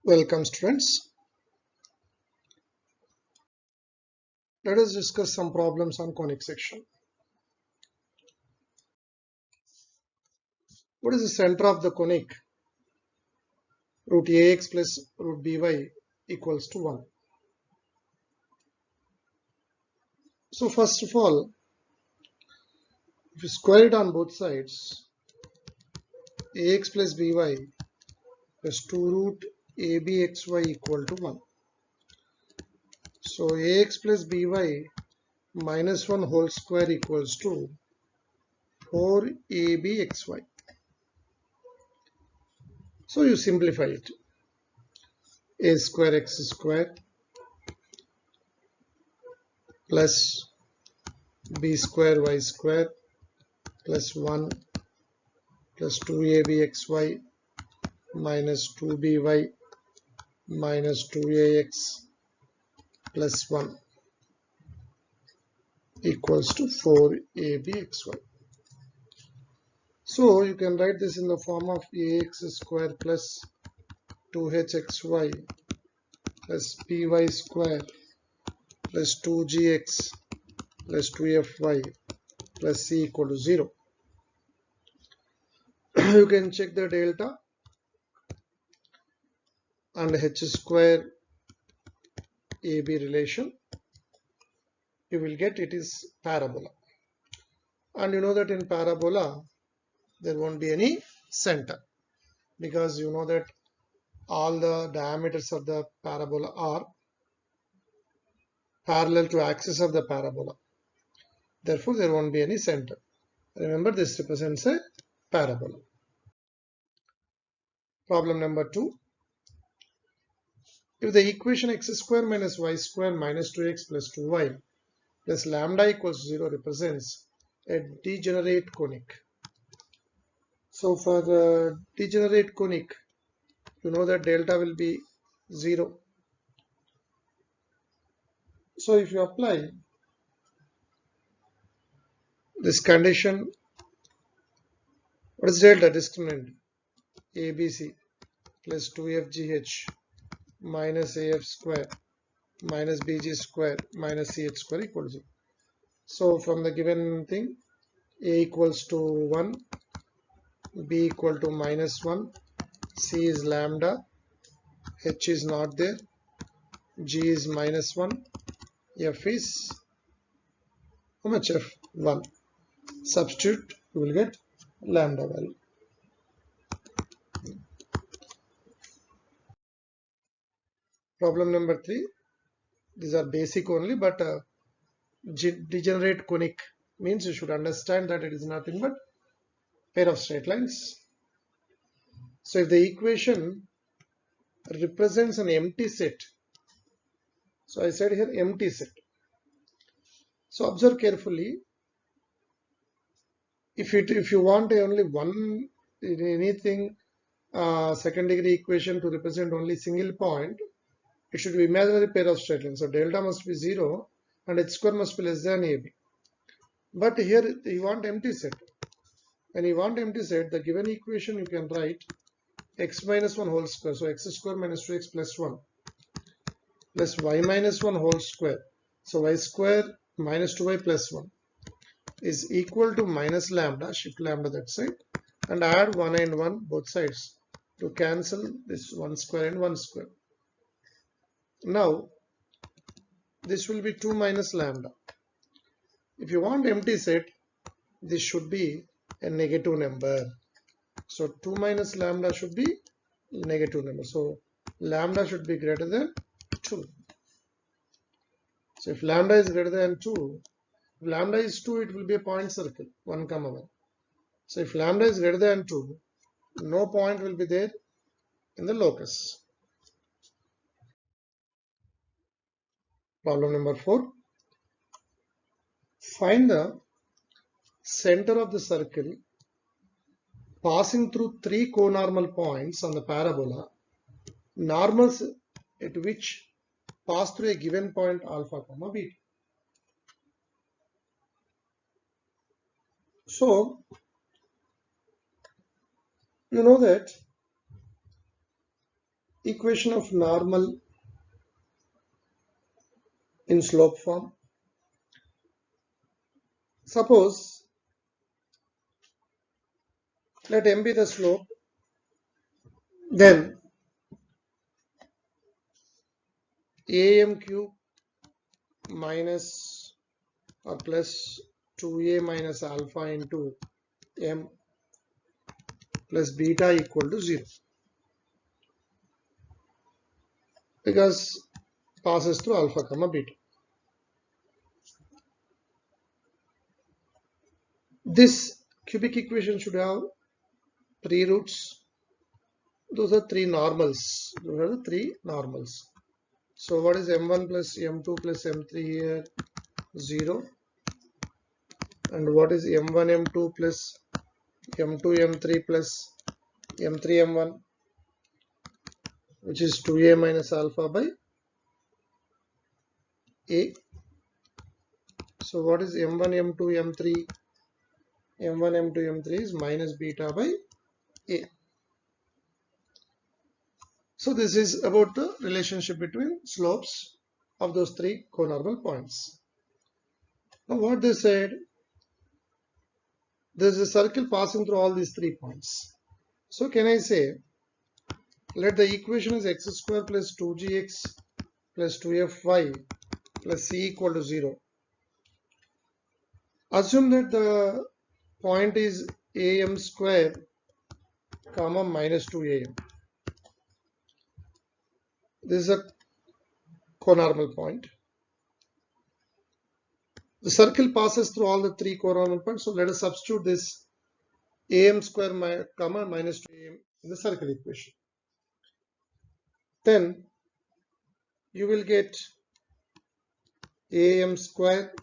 Welcome students. Let us discuss some problems on conic section. What is the center of the conic? Root ax plus root by equals to 1. So first of all, if you square it on both sides, ax plus by plus 2 root abxy equal to 1. So ax plus by minus 1 whole square equals to 4abxy. So you simplify it. A square x square plus b square y square plus 1 plus 2abxy minus 2by minus 2ax plus 1 equals to 4abxy. So you can write this in the form of ax square plus 2hxy plus by square plus 2gx plus 2fy plus c equal to 0. You can check the delta and h square ab relation. You will get it is parabola. And you know that in parabola there won't be any center, because you know that all the diameters of the parabola are parallel to axis of the parabola. Therefore, there won't be any center. Remember, this represents a parabola. Problem number 2. If the equation x square minus y square minus 2x plus 2y plus lambda equals 0 represents a degenerate conic. So for the degenerate conic, you know that delta will be 0. So if you apply this condition, what is delta? Discriminant ABC plus 2FGH minus AF square minus BG square minus CH square equals 0. So from the given thing, A equals to 1, B equal to minus 1, C is lambda, H is not there, G is minus 1, F is how much? F 1. Substitute, you will get lambda value. Problem number 3. These are basic only, but degenerate conic means you should understand that it is nothing but pair of straight lines. So if the equation represents an empty set, so I said here empty set. So observe carefully. If you want only one anything second degree equation to represent only single point, it should be imaginary pair of straight lines. So delta must be 0 and h square must be less than ab. But here you want empty set. When you want empty set, the given equation you can write x minus 1 whole square. So x square minus 2x plus 1 plus y minus 1 whole square. So y square minus 2y plus 1 is equal to minus lambda, shift lambda that side, and add 1 and 1 both sides to cancel this 1 square and 1 square. Now this will be 2 minus lambda. If you want empty set, this should be a negative number. So 2 minus lambda should be negative number. So lambda should be greater than 2. So if lambda is greater than 2, if lambda is 2, it will be a point circle, 1, 1. So if lambda is greater than 2, no point will be there in the locus. Problem number 4. Find the center of the circle passing through 3 conormal points on the parabola, normals at which pass through a given point alpha comma beta. So you know that equation of normal in slope form. Suppose let m be the slope, then am cube minus or plus 2a minus alpha into m plus beta equal to 0, because passes through alpha comma beta. This cubic equation should have three roots. Those are three normals. Those are the three normals. So what is m1 plus m2 plus m3 here? 0. And what is m1 m2 plus m2 m3 plus m3 m1, which is 2a minus alpha by a. So what is m1 m2 m3? m1 m2 m3 is minus beta by a. So this is about the relationship between slopes of those three conormal points. Now what they said, there is a circle passing through all these 3 points. So can I say, let the equation is x square plus 2gx plus 2fy plus c equal to 0. Assume that the point is am square comma minus 2am. This is a conormal point. The circle passes through all the 3 conormal points. So let us substitute this am square comma minus 2am in the circle equation. Then you will get am square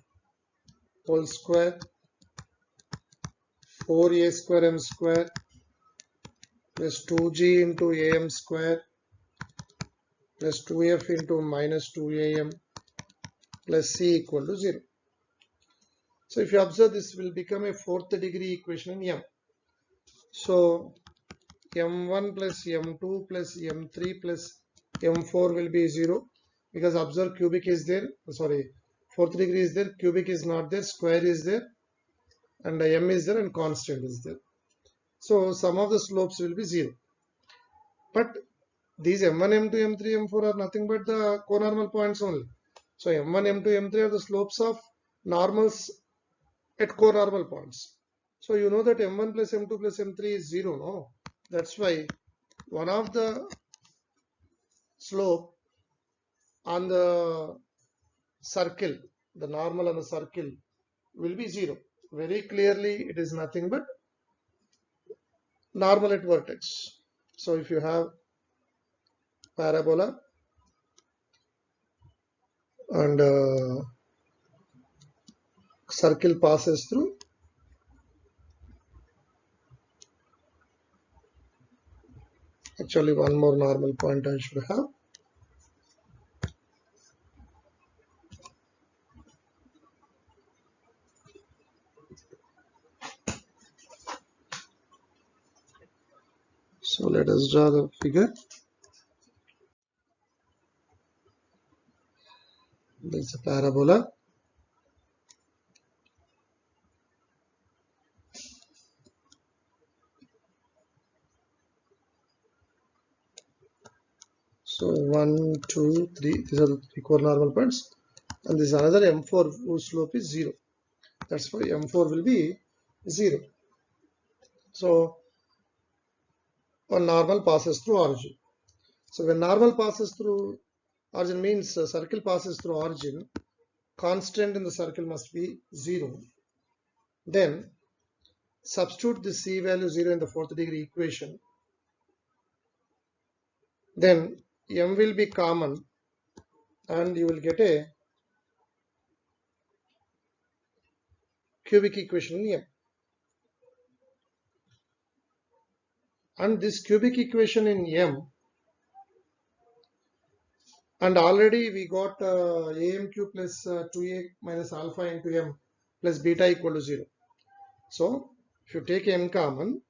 whole square 4a square m square plus 2g into am square plus 2f into minus 2am plus c equal to 0. So if you observe, this will become a fourth degree equation in m. So m1 plus m2 plus m3 plus m4 will be 0, because observe cubic is there, sorry, fourth degree is there, cubic is not there, square is there, and m is there and constant is there. So sum of the slopes will be 0. But these m1, m2, m3, m4 are nothing but the conormal points only. So m1, m2, m3 are the slopes of normals at conormal points. So you know that m1 plus m2 plus m3 is 0, no? That's why one of the slope on the circle, the normal on the circle will be 0. Very clearly it is nothing but normal at vertex. So if you have parabola and circle passes through, actually one more normal point I should have. So let us draw the figure. This is a parabola. So 1, 2, 3, these are the 3 conormal points, and this is another m4 whose slope is 0. That's why m4 will be 0. So one normal passes through origin. So when normal passes through origin means circle passes through origin, constant in the circle must be 0. Then substitute the c value 0 in the fourth degree equation. Then m will be common and you will get a cubic equation in m. And this cubic equation in m, and already we got am cube plus 2a minus alpha into m plus beta equal to 0. So if you take m common,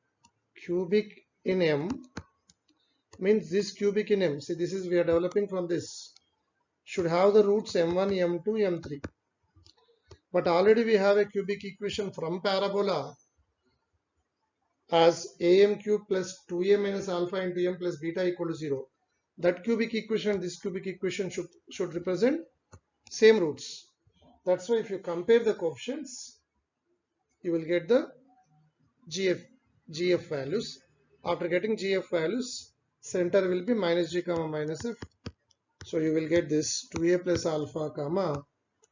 cubic in m means this cubic in M, see this is we are developing from this, should have the roots M1, M2, M3. But already we have a cubic equation from parabola as am cube plus 2a minus alpha into m plus beta equal to 0. That cubic equation and this cubic equation should represent same roots. That's why if you compare the coefficients, you will get the GF values. After getting GF values, center will be minus g comma minus f. So you will get this 2a plus alpha comma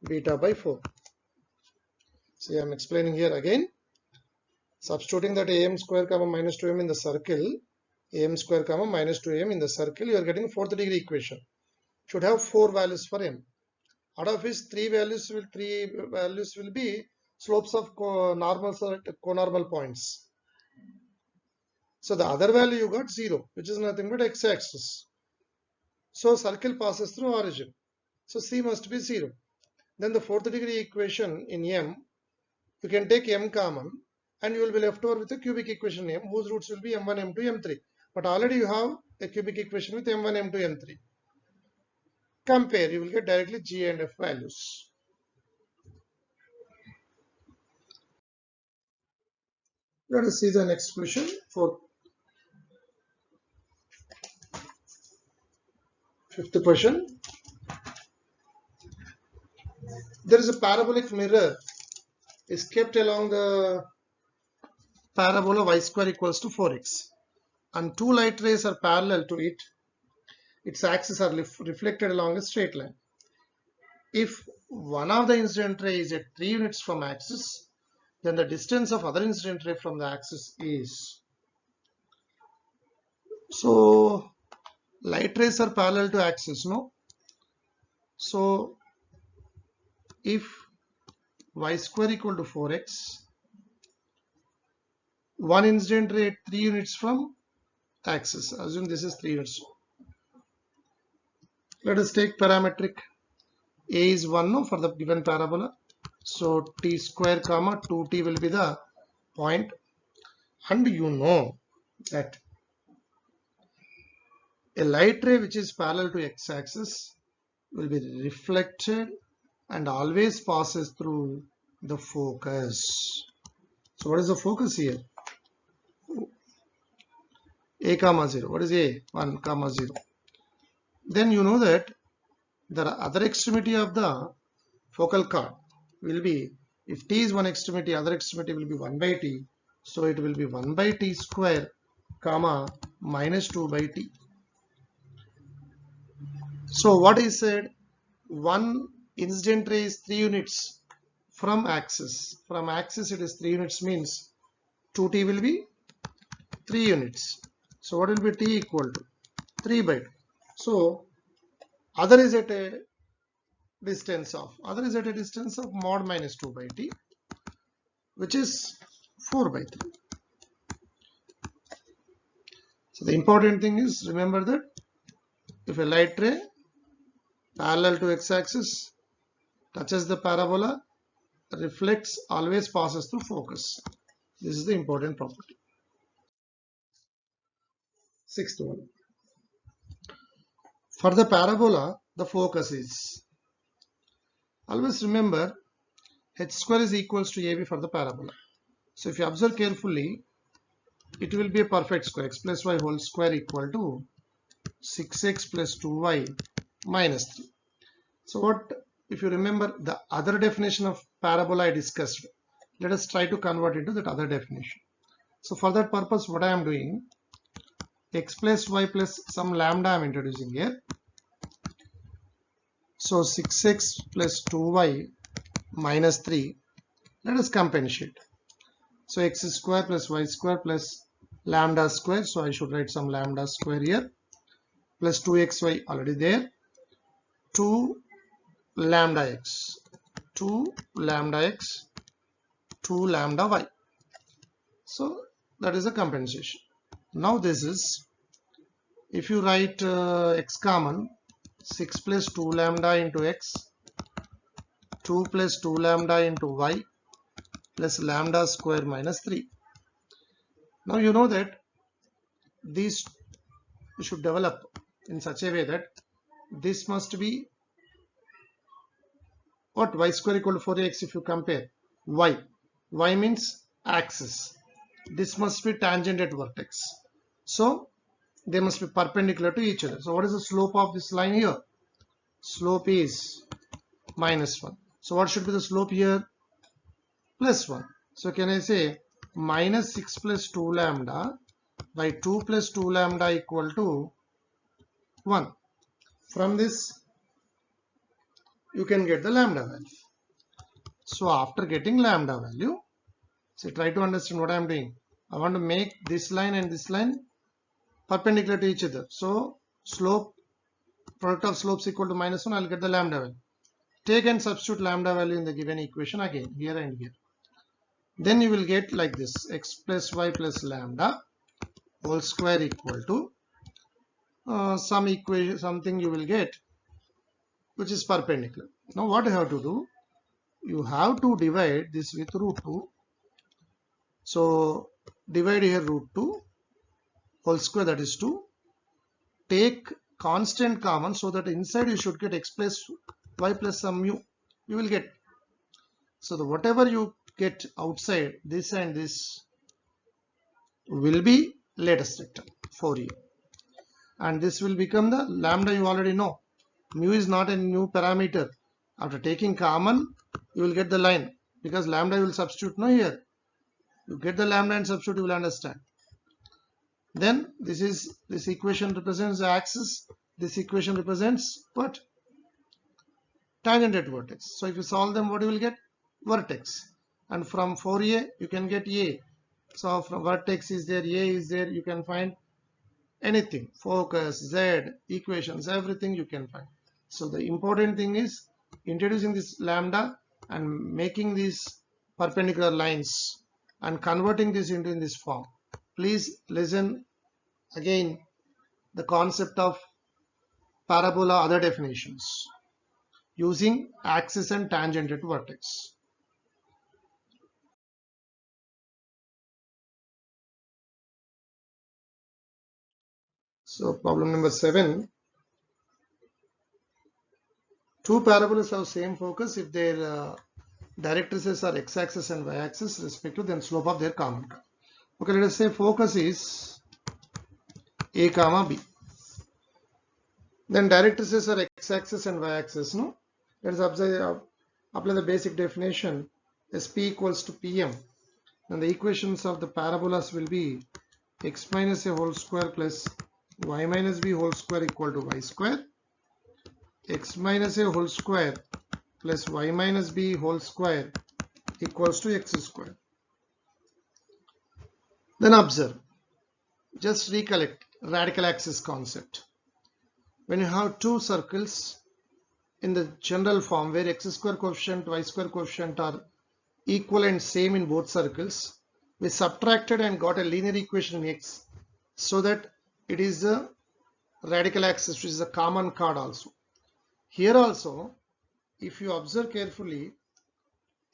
beta by 4. See, I am explaining here again. Substituting that am square comma minus 2m in the circle, am square comma minus 2m in the circle, you are getting fourth degree equation. Should have 4 values for m. Out of which 3 values will be slopes of conormal points. So the other value you got 0, which is nothing but x-axis. So circle passes through origin. So C must be 0. Then the fourth degree equation in M, you can take M common and you will be left over with a cubic equation M whose roots will be M1, M2, M3. But already you have a cubic equation with M1, M2, M3. Compare, you will get directly G and F values. Let us see the next question for fifth question. There is a parabolic mirror is kept along the parabola y square equals to 4x and two light rays are parallel to it. Its axes are reflected along a straight line. If one of the incident ray is at 3 units from axis, then the distance of other incident ray from the axis is. So light rays are parallel to axis, no? So if y square equal to 4x, one incident ray at 3 units from axis, assume this is 3 units. Let us take parametric a is 1 no, for the given parabola. So t square comma 2t will be the point, and you know that a light ray which is parallel to x-axis will be reflected and always passes through the focus. So what is the focus here? A comma 0. What is A? 1 comma 0. Then you know that the other extremity of the focal chord will be, if t is one extremity, other extremity will be 1 by t. So it will be 1 by t square comma minus 2 by t. So what is said? One incident ray is 3 units from axis. From axis it is 3 units, means 2t will be 3 units. So what will be t equal to? 3 by 2. So other is at a distance of mod minus 2 by t, which is 4 by 3. So the important thing is, remember that if a light ray parallel to x-axis touches the parabola, reflects, always passes through focus. This is the important property. Sixth one. For the parabola, the focus is, always remember, h square is equals to AB for the parabola. So if you observe carefully, it will be a perfect square. X plus y whole square equal to 6x plus 2y minus 3. So what, if you remember the other definition of parabola I discussed, let us try to convert it to that other definition. So for that purpose, what I am doing, x plus y plus some lambda I am introducing here. So 6x plus 2y minus 3, let us compensate. So x square plus y square plus lambda square, so I should write some lambda square here, plus 2xy already there, 2 lambda x, 2 lambda x, 2 lambda y. So that is a compensation. Now this is, if you write x common, 6 plus 2 lambda into x, 2 plus 2 lambda into y, plus lambda square minus 3. Now you know that these you should develop in such a way that this must be what? Y square equal to 4ax. If you compare y means axis, this must be tangent at vertex, so they must be perpendicular to each other. So what is the slope of this line here? Slope is -1. So what should be the slope here? +1. So can I say -6 plus 2 lambda by 2 plus 2 lambda equal to 1. From this you can get the lambda value. So after getting lambda value, so try to understand what I am doing. I want to make this line and this line perpendicular to each other. So slope, product of slopes equal to -1, I'll get the lambda value. Take and substitute lambda value in the given equation again, here and here. Then you will get like this, x plus y plus lambda whole square equal to some equation, something you will get which is perpendicular. Now what you have to do? You have to divide this with √2. So divide here √2 whole square, that is 2. Take constant common so that inside you should get x plus y plus some mu. You will get. So the whatever you get outside, this and this will be latest vector for you. And this will become the lambda. You already know. Mu is not a new parameter. After taking common, you will get the line, because lambda you will substitute no here. You get the lambda and substitute, you will understand. Then this equation represents the axis. This equation represents what? Tangent at vertex. So if you solve them, what you will get? Vertex. And from 4a you can get a. So from vertex is there, a is there, you can find anything, focus, z, equations, everything you can find. So the important thing is introducing this lambda and making these perpendicular lines and converting this into in this form. Please listen again the concept of parabola, other definitions using axis and tangent at vertex. So problem number 7. Two parabolas have same focus if their directrices are x-axis and y-axis respective, then slope of their common curve. Okay, let us say focus is a comma b. Then directrices are x-axis and y-axis. No, let us apply the basic definition. Sp equals to pm. And the equations of the parabolas will be x minus a whole square plus y minus b whole square equal to y square. X minus a whole square plus y minus b whole square equals to x square. Then observe, just recollect radical axis concept. When you have two circles in the general form where x square coefficient, y square coefficient are equal and same in both circles, we subtracted and got a linear equation in x, so that it is the radical axis, which is a common chord also. Here also, if you observe carefully,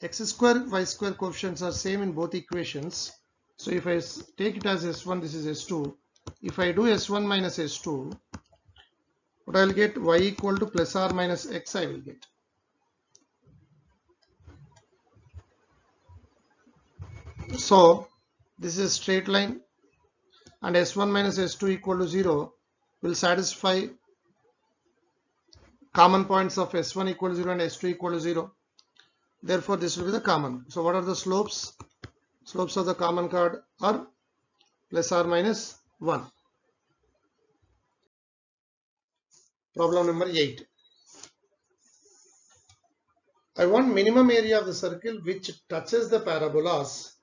x square, y square coefficients are same in both equations. So if I take it as s1, this is s2. If I do s1 minus s2, what I will get? Y equal to plus or minus x I will get. So this is a straight line, and s1 minus s2 equal to 0 will satisfy common points of s1 equal to 0 and s2 equal to 0. Therefore this will be the common. So what are the slopes? Slopes of the common chord are plus or minus 1. Problem number 8. I want minimum area of the circle which touches the parabolas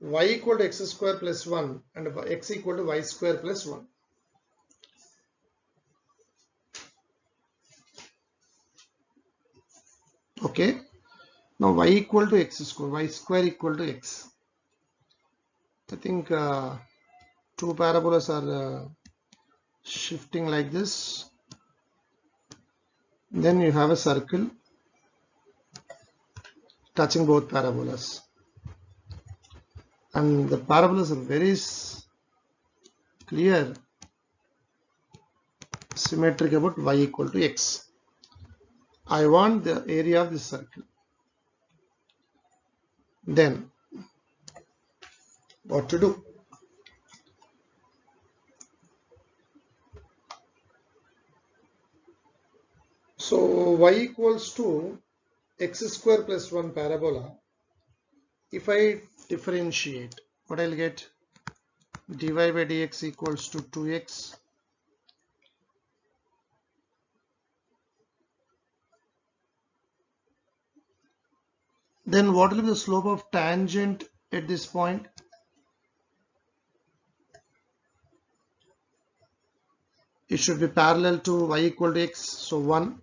y equal to x square plus 1 and x equal to y square plus 1. Okay. Now y equal to x square, y square equal to x. I think two parabolas are shifting like this. Then you have a circle touching both parabolas, and the parabolas are very clear. symmetric about y equal to x. I want the area of this circle. Then what to do? So y equals to x square plus 1 parabola. If I differentiate, what I'll get? Dy by dx equals to 2x then what will be the slope of tangent at this point? It should be parallel to y equal to x, so 1.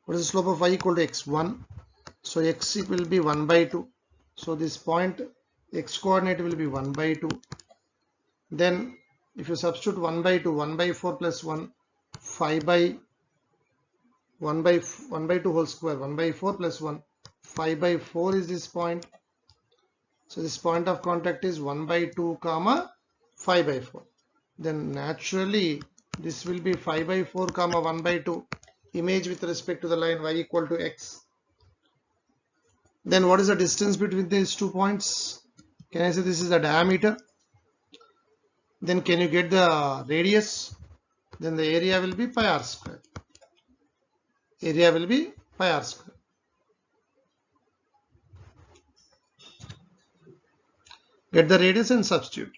What is the slope of y equal to x? 1. So x will be 1 by 2. So this point x coordinate will be 1 by 2. Then if you substitute 1 by 2, 1 by 4 plus 1, 5 by 1 by 2 whole square, 1 by 4 plus 1, 5 by 4 is this point. So this point of contact is 1 by 2 comma 5 by 4. Then naturally this will be 5 by 4 comma 1 by 2, image with respect to the line y equal to x. Then what is the distance between these 2 points? Can I say this is the diameter? Then can you get the radius? Then the area will be pi r square. Area will be pi r square. Get the radius and substitute.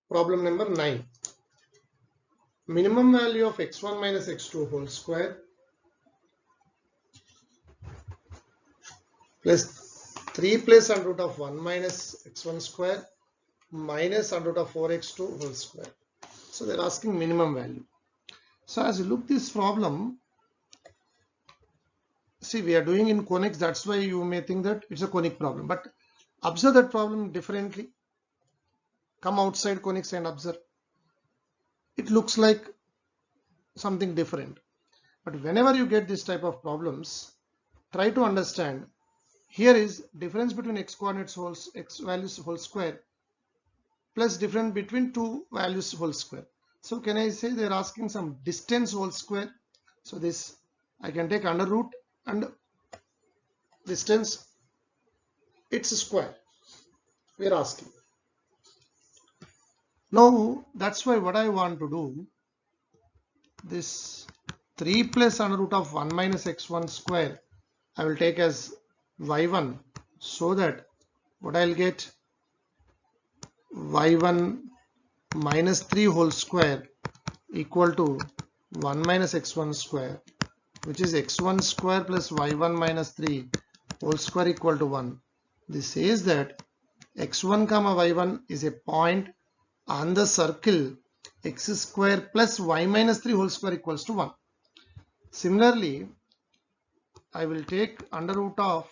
Problem number 9. Minimum value of x1 minus x2 whole square plus 3 plus under root of 1 minus x1 square minus under root of 4x2 whole square. So they're asking minimum value. So as you look this problem, see we are doing in conics, that's why you may think that it's a conic problem, but observe that problem differently. Come outside conics and observe. It looks like something different, but whenever you get this type of problems, try to understand here is difference between x coordinates whole x values whole square plus difference between two values whole square. So can I say they're asking some distance whole square? So this I can take under root and distance, it's a square we are asking. Now that's why what I want to do, this 3 plus under root of 1 minus x1 square I will take as y1, so that what I'll get, y1 minus 3 whole square equal to 1 minus x1 square, which is x1 square plus y1 minus 3 whole square equal to 1. This says that x1 comma y1 is a point on the circle x square plus y minus 3 whole square equals to 1. Similarly, I will take under root of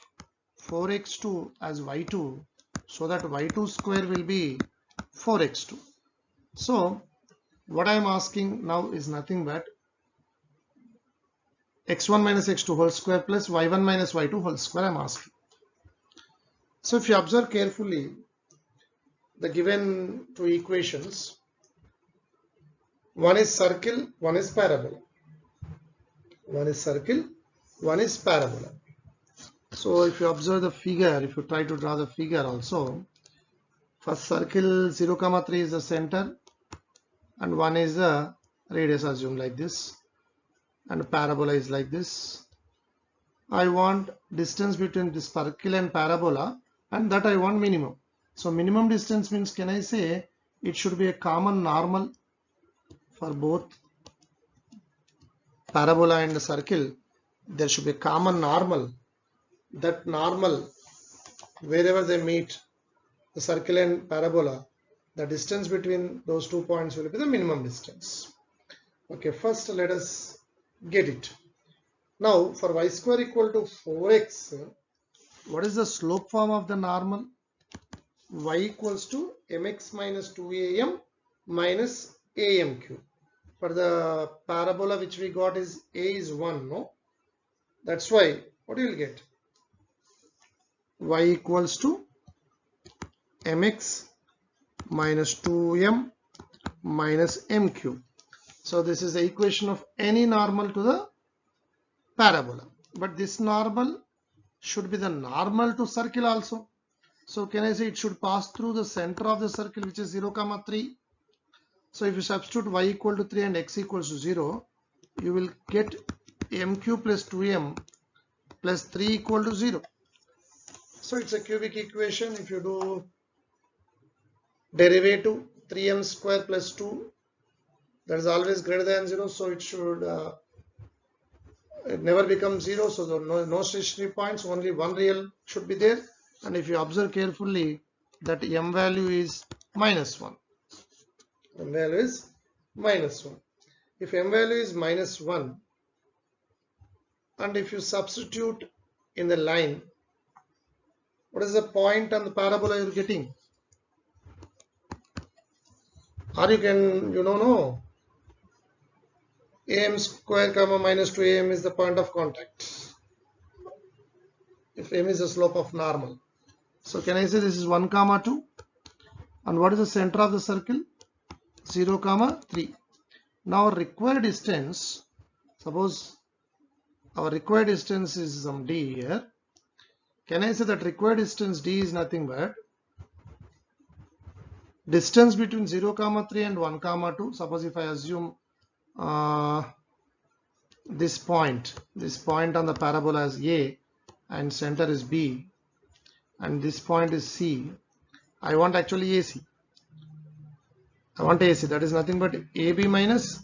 4x2 as y2, so that y2 square will be 4x2. So what I am asking now is nothing but x1 minus x2 whole square plus y1 minus y2 whole square I am asking. So if you observe carefully the given two equations, one is circle, one is parabola. One is circle, one is parabola. So if you observe the figure, if you try to draw the figure also, first circle 0, 3 is the center and 1 is the radius, assume like this, and parabola is like this. I want distance between this circle and parabola, and that I want minimum. So minimum distance means, can I say it should be a common normal for both parabola and the circle? There should be a common normal. That normal, wherever they meet, the circle and parabola, the distance between those 2 points will be the minimum distance. Okay, first let us get it. Now for y square equal to 4x, what is the slope form of the normal? Y equals to mx minus 2am minus am cube. For the parabola which we got is a is 1, no? That's why what you will get? Y equals to mx minus 2m minus m cube. So this is the equation of any normal to the parabola. But this normal should be the normal to circle also. So can I say it should pass through the center of the circle, which is 0, 3. So if you substitute y equal to 3 and x equals to 0, you will get mq plus 2m plus 3 equal to 0. So it's a cubic equation. If you do derivative, 3m square plus 2, that is always greater than 0. So it should it never becomes 0. So there are no stationary points, only one real should be there. And if you observe carefully, that m value is minus 1. M value is minus 1. If m value is minus 1, and if you substitute in the line, what is the point on the parabola you're getting? Or you can, know, am square comma minus 2am is the point of contact. If m is the slope of normal. So can I say this is 1, 2? And what is the center of the circle? 0, 3. Now required distance, suppose our required distance is some d here. Can I say that required distance d is nothing but distance between 0, 3 and 1, 2. Suppose if I assume this point on the parabola is A and center is B and this point is C. I want actually AC. I want AC, that is nothing but AB minus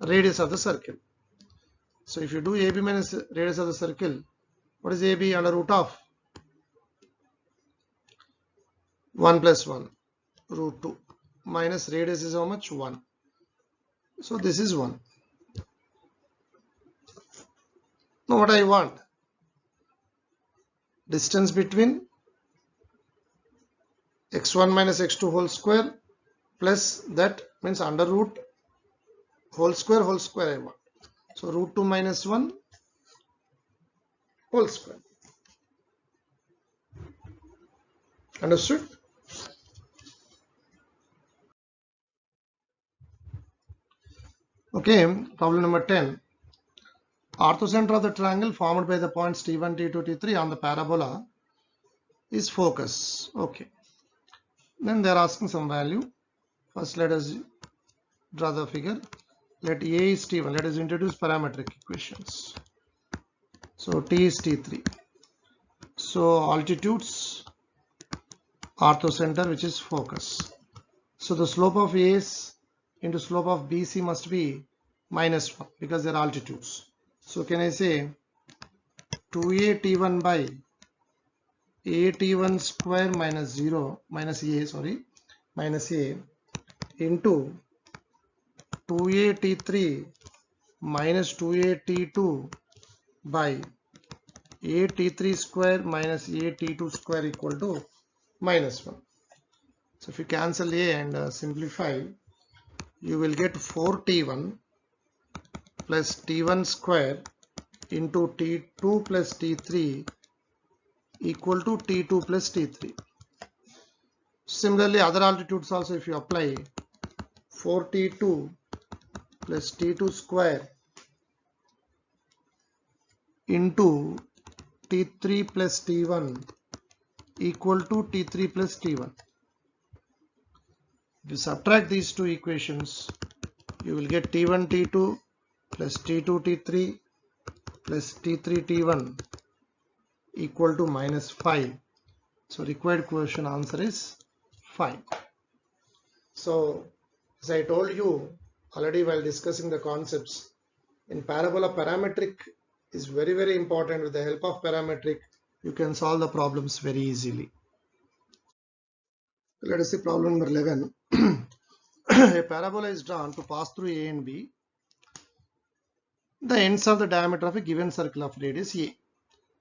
radius of the circle. So if you do AB minus radius of the circle, what is AB? Under root of 1 plus 1, root 2, minus radius is how much? 1. So this is 1. Now what I want? Distance between x1 minus x2 whole square plus that means under root whole square I want. So root 2 minus 1 whole square. Understood? Okay, problem number 10. Orthocenter of the triangle formed by the points T1, T2, T3 on the parabola is focus. Okay. Then they are asking some value. First let us draw the figure. Let A is T1. Let us introduce parametric equations. So T is T3. So altitudes, orthocenter, which is focus. So the slope of AS into slope of BC must be minus 1 because they are altitudes. So can I say 2A T1 by A T1 square minus 0 minus A into 2A T3 minus 2A T2 by A T3 square minus A T2 square equal to minus 1. So if you cancel A and simplify, you will get 4T1 plus T1 square into T2 plus T3 equal to T2 plus T3. Similarly, other altitudes also, if you apply 4T2 plus T2 square into T3 plus T1 equal to T3 plus T1. If you subtract these two equations, you will get T1 T2 plus T2 T3 plus T3 T1 equal to minus 5. So required question answer is 5. So as I told you already while discussing the concepts, in parabola parametric is very, very important. With the help of parametric, you can solve the problems very easily. Let us see problem number 11. A parabola is drawn to pass through A and B, the ends of the diameter of a given circle of radius A.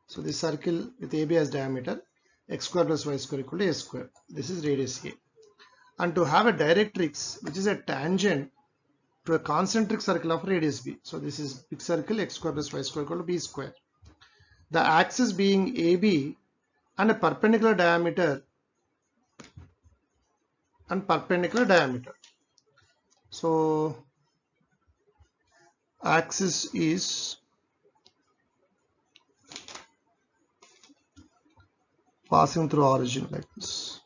So this circle with AB as diameter, x square plus y square equal to a square. This is radius A. And to have a directrix which is a tangent to a concentric circle of radius B. So this is big circle, x square plus y square equal to b square. The axis being AB and a perpendicular diameter and perpendicular diameter. So axis is passing through origin like this.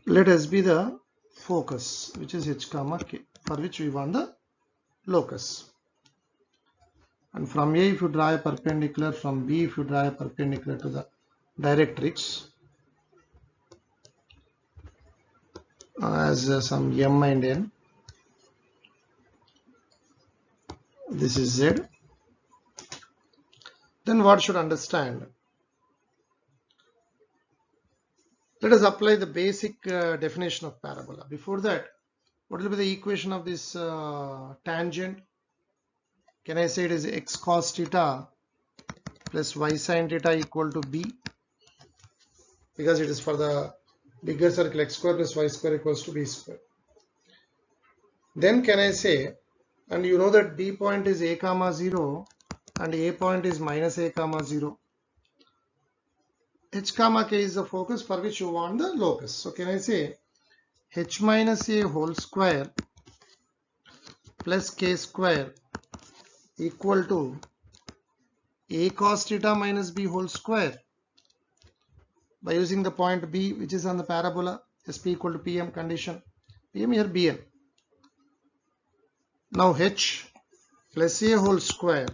Let S be the focus, which is h comma k, for which we want the locus. And from A, if you draw a perpendicular, from B, if you draw a perpendicular to the directrix as some M and N, this is Z, then what should understand? Let us apply the basic definition of parabola. Before that, what will be the equation of this tangent? Can I say it is x cos theta plus y sin theta equal to b? Because it is for the bigger circle, x square plus y square equals to b square. Then can I say, and you know that b point is a comma 0 and a point is minus a comma 0. H comma k is the focus for which you want the locus. So can I say h minus a whole square plus k square equal to a cos theta minus b whole square by using the point B, which is on the parabola, sp equal to pm condition, pm here bn. Now h plus a whole square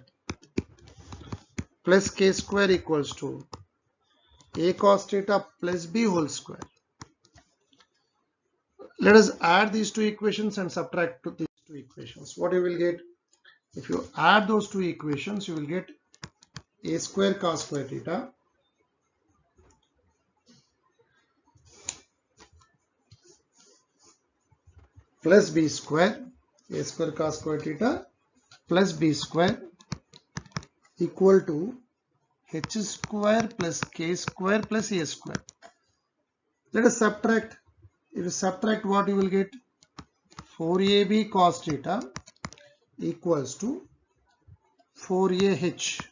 plus k square equals to a cos theta plus b whole square. Let us add these two equations and subtract these two equations. What you will get? If you add those two equations, you will get a square cos square theta plus b square, a square cos square theta plus b square equal to h square plus k square plus a square. Let us subtract. If you subtract, what you will get? 4ab cos theta equals to 4ah.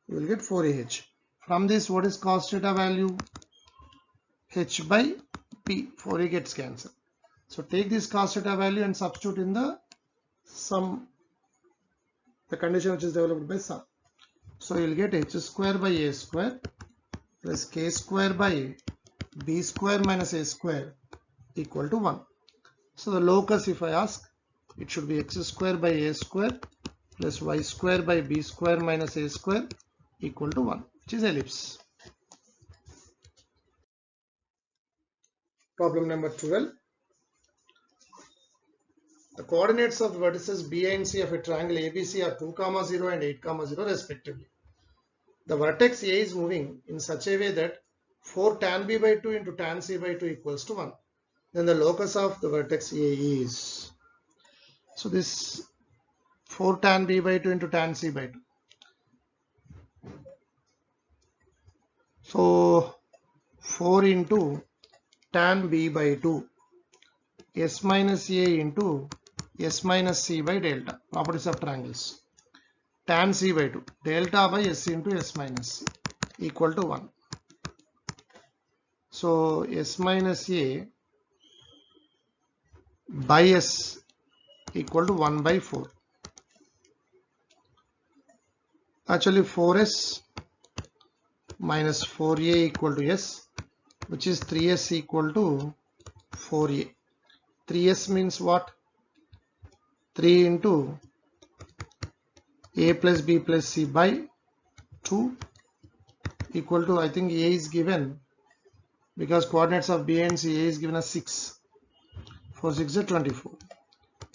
You will get 4ah. From this, what is cos theta value? H by p. 4a gets cancelled. So take this cos theta value and substitute in the sum, the condition which is developed by sum. So you will get h square by a square plus k square by b square minus a square equal to 1. So the locus, if I ask, it should be x square by a square plus y square by b square minus a square equal to 1, which is ellipse. Problem number 12. The coordinates of the vertices B and C of a triangle ABC are 2, 0 and 8, 0 respectively. The vertex A is moving in such a way that 4 tan B by 2 into tan C by 2 equals to 1. Then the locus of the vertex A is. So this 4 tan B by 2 into tan C by 2. So 4 into tan B by 2. S minus A into S minus C by delta. Properties of triangles. Tan C by 2. Delta by S into S minus C equal to 1. So S minus A by S equal to 1 by 4. Actually 4S minus 4A equal to S, which is 3S equal to 4A. 3S means what? 3 into A plus B plus C by 2 equal to, I think A is given because coordinates of B and C, A is given as 6. 4 6 is 24.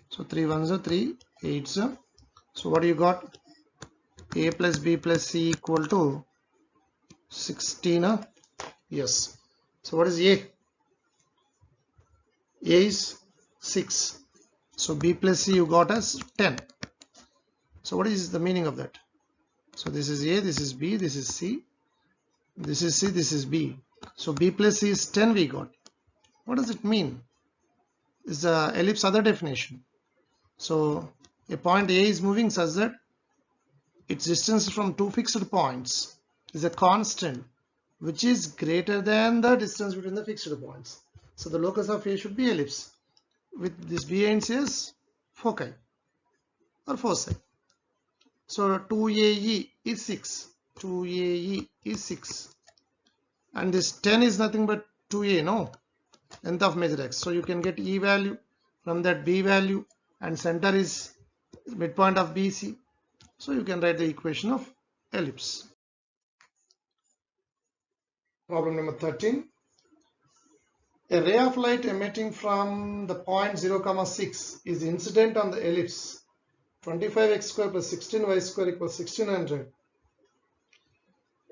So 3 1s are 3, 8s are. So what do you got? A plus B plus C equal to 16. Yes. So what is A? A is 6. So B plus C you got as 10. So what is the meaning of that? So this is A, this is B, this is C, this is C, this is B. So B plus C is 10 we got. What does it mean? Is the ellipse other definition. So a point A is moving such that its distance from two fixed points is a constant which is greater than the distance between the fixed points. So the locus of A should be ellipse. With this B and C as foci or foci. So 2AE is 6. 2AE is 6. And this 10 is nothing but 2A, no? Length of major axis. So you can get E value from that, B value, and center is midpoint of BC. So you can write the equation of ellipse. Problem number 13. A ray of light emitting from the point 0, 6 is incident on the ellipse 25x square plus 16y square equals 1600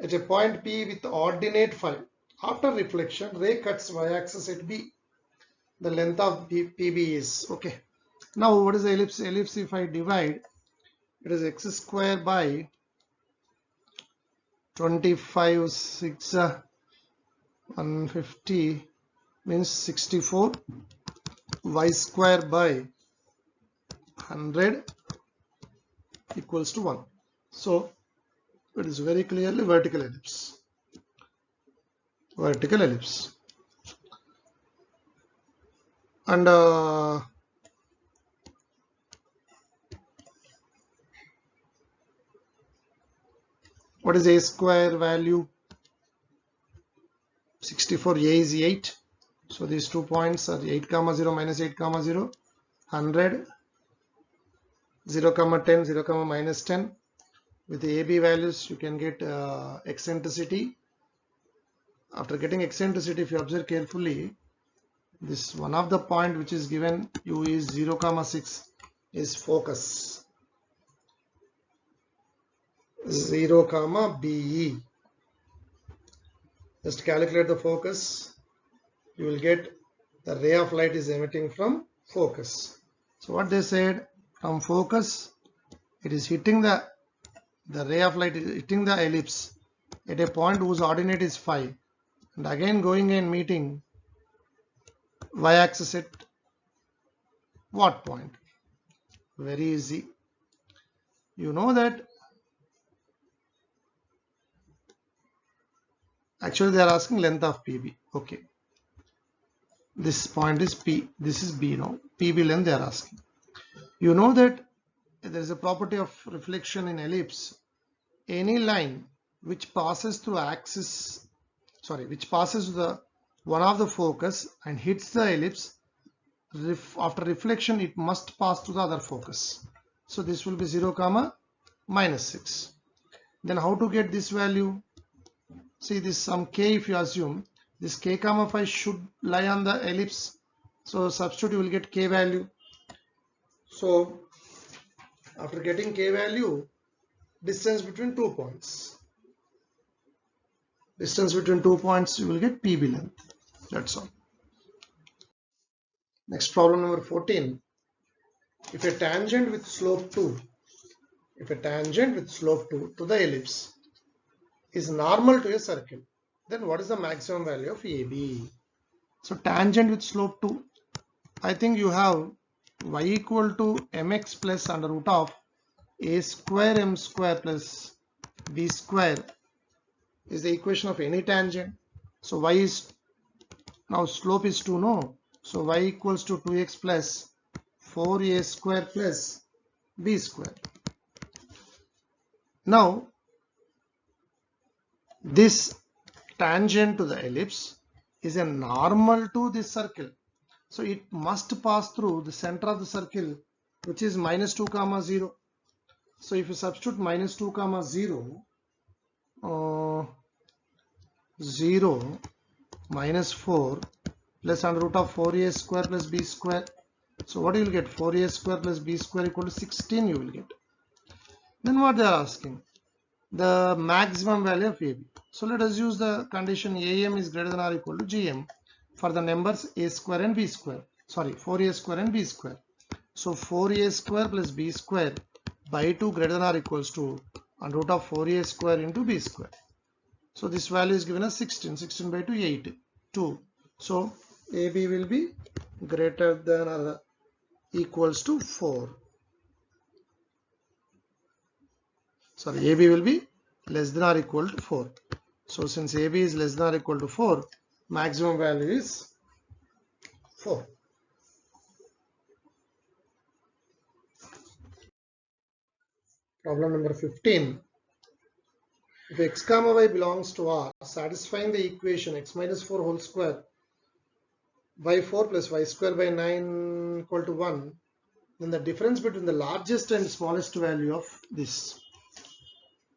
at a point P with ordinate 5. After reflection, ray cuts y-axis at B. The length of PB is, okay. Now what is the ellipse? Ellipse, if I divide, it is x square by 25, 6, 150 means 64, y square by 100 equals to 1. So it is very clearly vertical ellipse. Vertical ellipse. And what is a square value? 64, a is 8. So these 2 points are 8, 0 minus 8, 0, 100, 0, 10, 0, minus 10. With the AB values, you can get eccentricity. After getting eccentricity, if you observe carefully, this one of the point which is given U is 0, 6 is focus. 0, BE. Just calculate the focus. You will get the ray of light is emitting from focus. So what they said, from focus, it is hitting the ray of light is hitting the ellipse at a point whose ordinate is 5, and again going and meeting y-axis at what point? Very easy. You know that actually they are asking length of PB. Okay. This point is P, this is B now. PB length they are asking. You know that there is a property of reflection in ellipse. Any line which passes through axis, which passes the one of the focus and hits the ellipse, after reflection it must pass to the other focus. So this will be 0, minus 6. Then how to get this value? See, this some k, if you assume this k, 5 should lie on the ellipse. So substitute, you will get k value. So after getting k value, distance between 2 points. Distance between 2 points, you will get PB length. That's all. Next, problem number 14. If a tangent with slope 2, to the ellipse is normal to a circle, then what is the maximum value of AB? So tangent with slope 2, I think you have y equal to mx plus under root of a square m square plus b square is the equation of any tangent. So y is, now slope is 2, no? So y equals to 2x plus 4a square plus b square. Now this tangent to the ellipse is a normal to this circle. So it must pass through the center of the circle, which is minus 2, 0. So if you substitute minus 2, 0, 0 minus 4 plus under root of 4a square plus b square. So what you will get? 4a square plus b square equal to 16 you will get. Then what they are asking? The maximum value of AB. So let us use the condition AM is greater than or equal to GM for the numbers a square and b square. 4a square and b square. So 4a square plus b square by 2 greater than or equals to under root of 4a square into b square. So this value is given as 16. 16 by 2, 8. 2. So AB will be greater than or equals to 4. AB will be less than or equal to 4. So since AB is less than or equal to 4, maximum value is 4. Problem number 15. If x comma y belongs to R, satisfying the equation x minus 4 whole square by 4 plus y square by 9 equal to 1, then the difference between the largest and smallest value of this.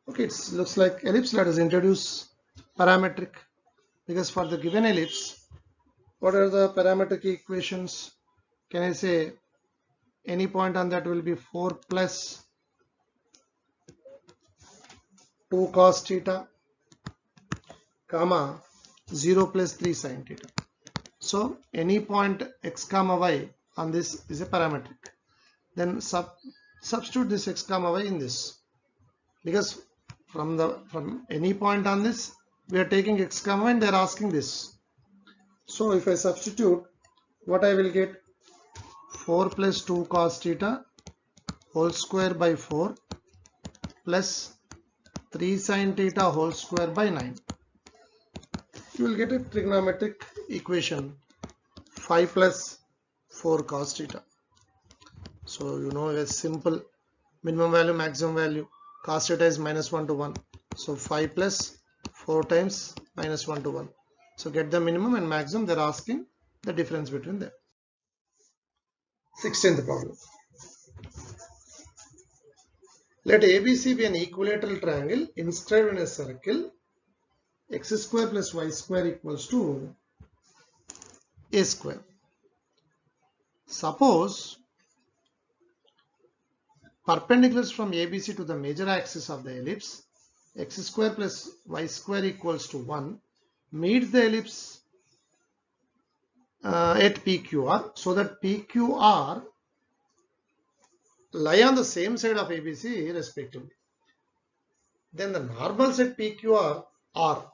Okay, it looks like ellipse. Let us introduce parametric, because for the given ellipse, what are the parametric equations? Can I say any point on that will be 4 plus 2 cos theta, comma 0 plus 3 sin theta. So any point x comma y on this is a parametric. Then substitute this x comma y in this, because from any point on this we are taking x comma y and they are asking this. So if I substitute, what I will get? 4 plus 2 cos theta whole square by 4 plus 3 sin theta whole square by 9. You will get a trigonometric equation 5 plus 4 cos theta. So you know a simple minimum value, maximum value. Cos theta is minus 1 to 1. So 5 plus 4 times minus 1 to 1. So get the minimum and maximum. They are asking the difference between them. 16th problem. Let ABC be an equilateral triangle inscribed in a circle. X square plus y square equals to a square. Suppose perpendiculars from ABC to the major axis of the ellipse, x square plus y square equals to 1, meets the ellipse at PQR, so that PQR lie on the same side of ABC respectively. Then the normals at PQR are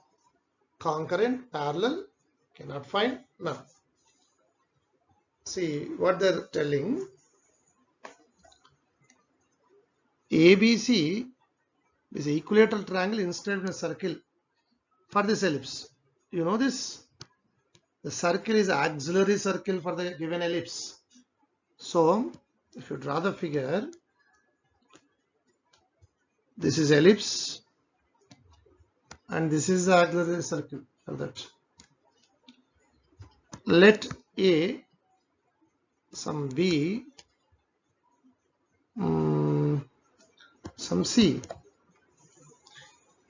concurrent, parallel, cannot find, none. See what they are telling. ABC is an equilateral triangle inscribed in a circle for this ellipse. You know this? The circle is auxiliary circle for the given ellipse. So if you draw the figure, this is ellipse and this is the auxiliary circle for that. Let A, some B, some C.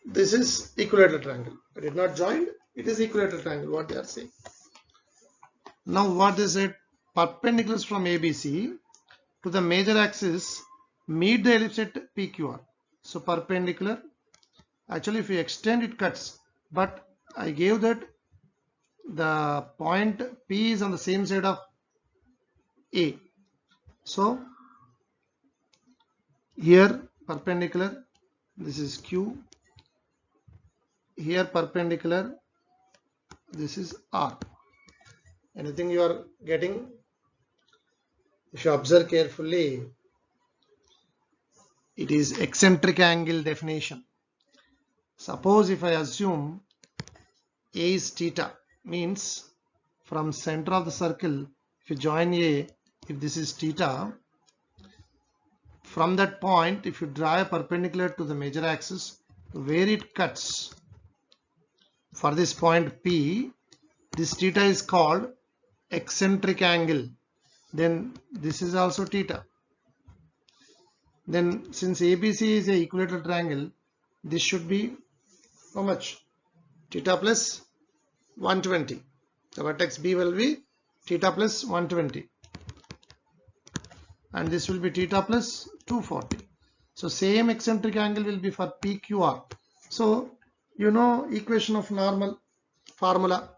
This is equilateral triangle. It did not join. It is equilateral triangle, what they are saying. Now what is it? Perpendiculars from ABC to the major axis meet the ellipse at PQR. So perpendicular, actually if you extend it cuts, but I gave that the point P is on the same side of A. So here perpendicular, this is Q. Here perpendicular, this is R. Anything you are getting? If you observe carefully, it is eccentric angle definition. Suppose if I assume A is theta, means from center of the circle, if you join A, if this is theta, from that point, if you draw a perpendicular to the major axis, where it cuts, for this point P, this theta is called eccentric angle. Then this is also theta. Then since ABC is a equilateral triangle, this should be how much? Theta plus 120. The vertex B will be theta plus 120. And this will be theta plus 240. So same eccentric angle will be for PQR. So you know equation of normal formula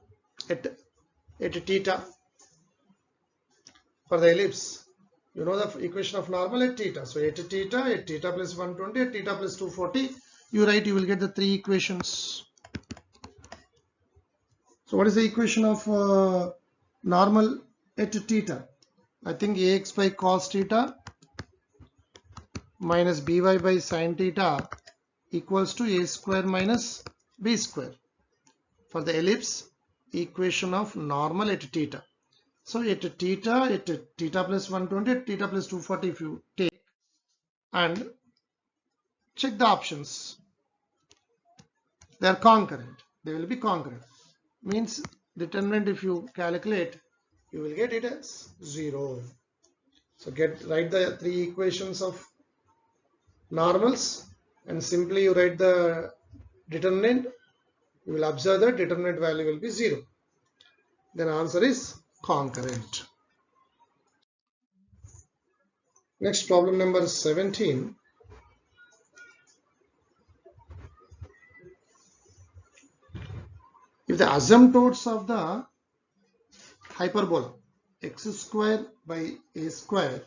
at theta for the ellipse. You know the equation of normal at theta. So at theta plus 120, at theta plus 240, you write, you will get the three equations. So what is the equation of normal at theta? I think ax by cos theta minus by by sin theta equals to a square minus b square. For the ellipse, equation of normal at theta. So at theta plus 120, at theta plus 240 if you take, and check the options. They are concurrent. They will be concurrent. Means determinant, if you calculate, you will get it as 0. So write the three equations of normals and simply you write the determinant. You will observe that determinant value will be 0. Then answer is concurrent. Next, problem number 17. If the asymptotes of the hyperbola x square by a square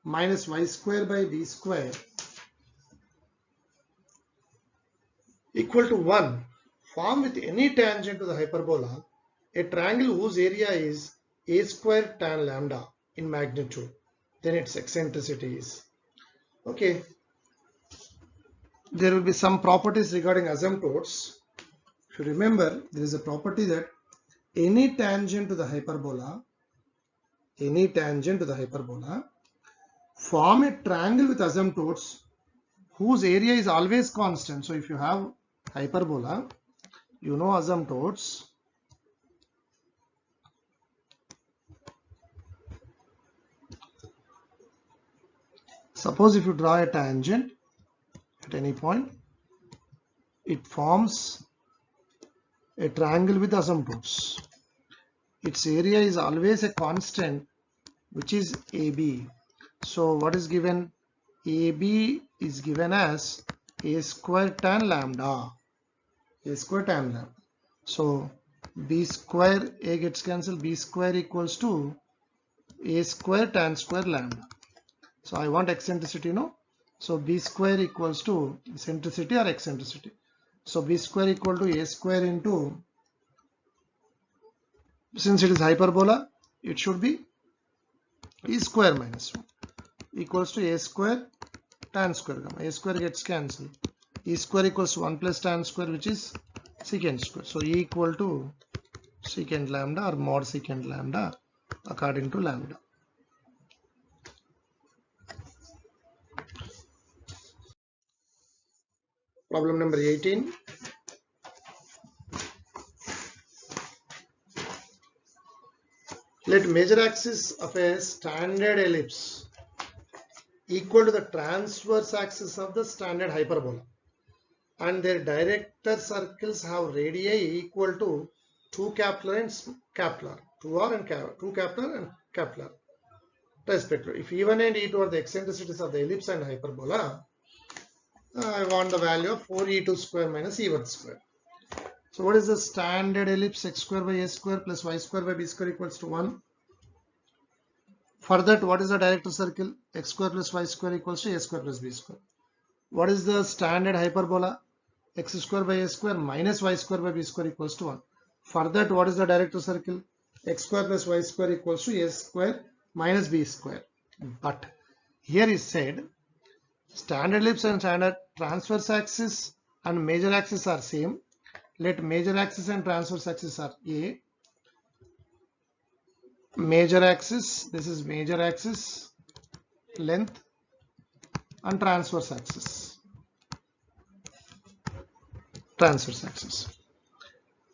minus y square by b square equal to 1 form with any tangent to the hyperbola, a triangle whose area is a square tan lambda in magnitude, then its eccentricity is. Okay, there will be some properties regarding asymptotes. If you remember, there is a property that any tangent to the hyperbola form a triangle with asymptotes whose area is always constant. So if you have hyperbola, you know asymptotes. Suppose if you draw a tangent at any point, it forms a triangle with asymptotes. Its area is always a constant, which is AB. So what is given? AB is given as a square tan lambda. So b square, a gets cancelled, b square equals to a square tan square lambda. So I want eccentricity, no? So b square equals to eccentricity or eccentricity. So b square equal to a square into, since it is hyperbola, it should be e square minus 1 equals to a square tan square gamma. A square gets cancelled. E square equals to 1 plus tan square, which is secant square. So E equal to secant lambda or mod secant lambda according to lambda. Problem number 18. Let major axis of a standard ellipse equal to the transverse axis of the standard hyperbola, and their director circles have radii equal to 2 Kepler and Kepler, 2r and 2 Kepler and Kepler respectively. If E1 and E2 are the eccentricities of the ellipse and hyperbola, I want the value of 4E2 square minus E1 square. So what is the standard ellipse? X square by a square plus y square by b square equals to 1. For that, what is the director circle? X square plus y square equals to a square plus b square. What is the standard hyperbola? X square by a square minus y square by b square equals to 1. For that, what is the director circle? X square plus y square equals to a square minus b square. But here is said standard ellipse and standard transverse axis and major axis are same. Let major axis and transverse axis are A. Major axis, this is major axis length, and transverse axis.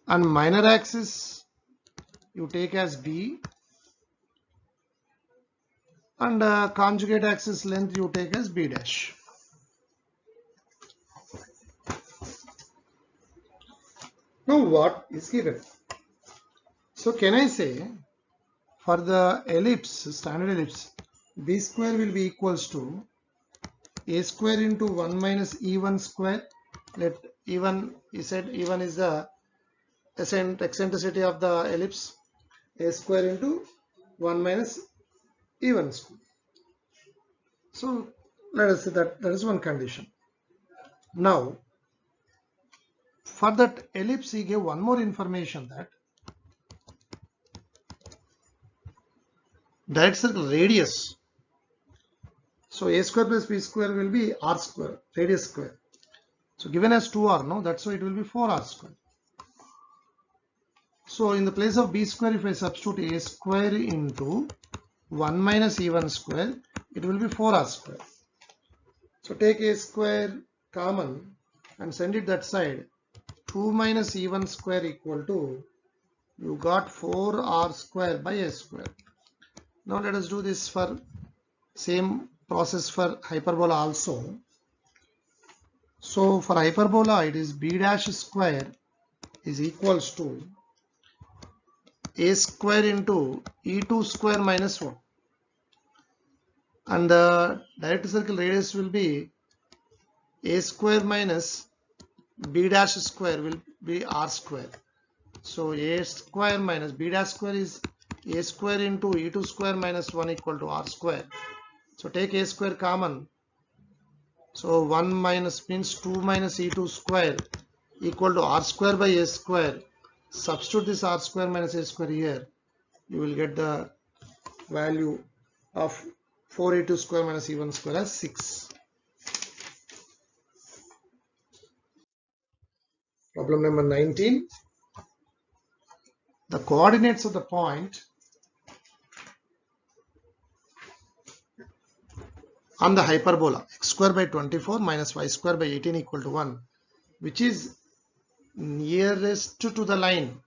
And minor axis you take as B, and conjugate axis length you take as B dash. Now what is given? So can I say for the ellipse, standard ellipse, B square will be equals to A square into 1 minus E1 square. Let E1, he said E1 is the eccentricity of the ellipse. A square into 1 minus E1 square. So let us say that is one condition. Now for that ellipse he gave one more information, that direct circle radius. So a square plus b square will be r square, radius square. So given as 2r, no, that's why it will be 4r square. So in the place of b square, if I substitute a square into 1 minus e1 square, it will be 4r square. So take a square common and send it that side. 2 minus e1 square equal to, you got 4r square by a square. Now let us do this for same process for hyperbola also. So for hyperbola it is b dash square is equals to a square into e2 square minus 1, and the direct circle radius will be a square minus b dash square will be r square. So a square minus b dash square is a square into e2 square minus 1 equal to r square. So take a square common. So 1 minus means 2 minus e2 square equal to r square by a square. Substitute this r square minus a square here. You will get the value of 4e2 square minus e1 square as 6. Problem number 19. The coordinates of the point on the hyperbola x square by 24 minus y square by 18 equal to 1, which is nearest to the line.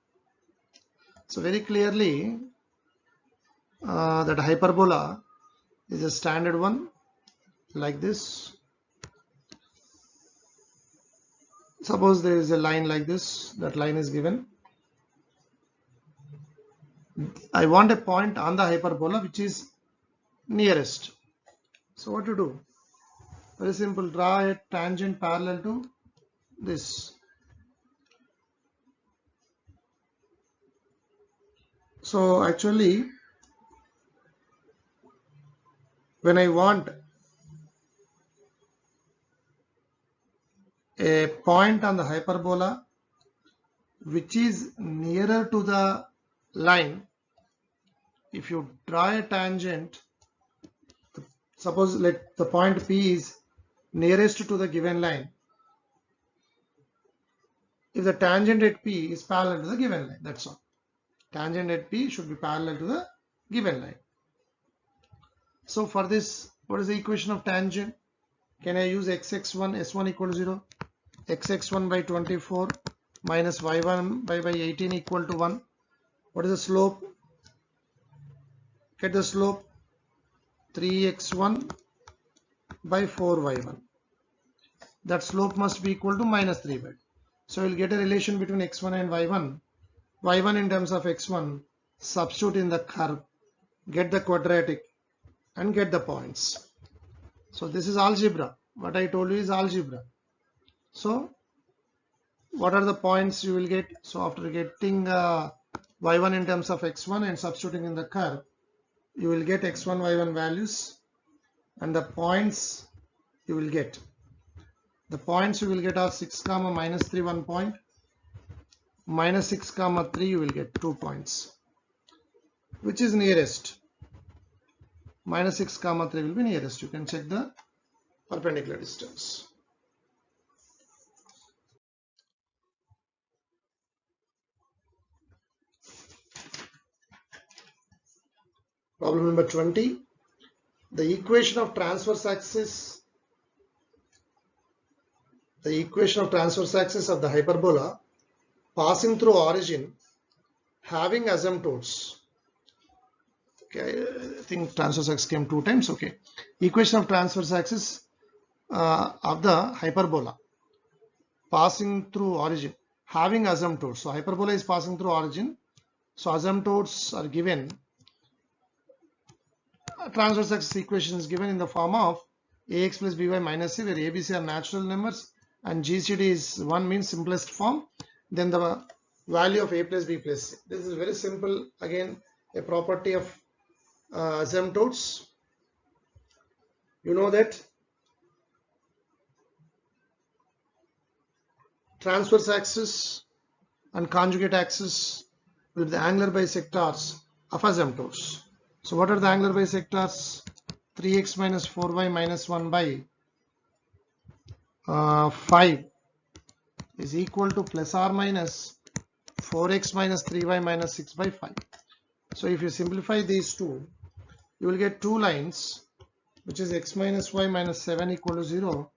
So very clearly that hyperbola is a standard one like this. Suppose there is a line like this, that line is given. I want a point on the hyperbola which is nearest. So what to do? Very simple, draw a tangent parallel to this. So actually when I want a point on the hyperbola which is nearer to the line, if you draw a tangent, suppose let the point P is nearest to the given line. If the tangent at P is parallel to the given line, that's all. Tangent at P should be parallel to the given line. So for this, what is the equation of tangent? Can I use xx1 s1 equal to 0? Xx1 by 24 minus y1 by 18 equal to 1. What is the slope? Get the slope, 3x1 by 4y1. That slope must be equal to minus 3 by 2. So we'll get a relation between x1 and y1. y1 in terms of x1, substitute in the curve, get the quadratic and get the points. So this is algebra. What I told you is algebra. So what are the points you will get? So after getting y1 in terms of x1 and substituting in the curve, you will get x1, y1 values, and the points you will get. The points you will get are 6 comma minus 3 1 point, minus 6 comma 3 you will get 2 points. Which is nearest? Minus 6 comma 3 will be nearest. You can check the perpendicular distance. Problem number 20. The equation of transverse axis of the hyperbola passing through origin having asymptotes. Okay, I think transverse axis came 2 times. Okay, equation of transverse axis of the hyperbola passing through origin having asymptotes. So hyperbola is passing through origin. So asymptotes are given. Transverse axis equation is given in the form of ax plus by minus c, where abc are natural numbers and gcd is 1 means simplest form. Then the value of a plus b plus c. This is very simple. Again, a property of asymptotes. You know that transverse axis and conjugate axis will be the angular bisectors of asymptotes. So what are the angular bisectors? 3x minus 4y minus 1 by 5 is equal to plus or minus 4x minus 3y minus 6 by 5. So if you simplify these two, you will get two lines which is x minus y minus 7 equal to 0,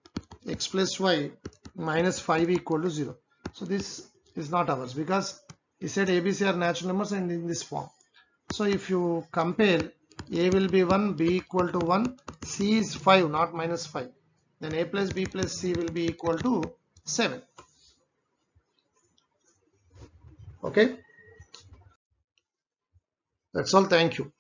x plus y minus 5 equal to 0. So this is not ours because he said ABC are natural numbers and in this form. So if you compare, a will be 1, b equal to 1, c is 5, not minus 5. Then a plus b plus c will be equal to 7. Okay, that's all. Thank you.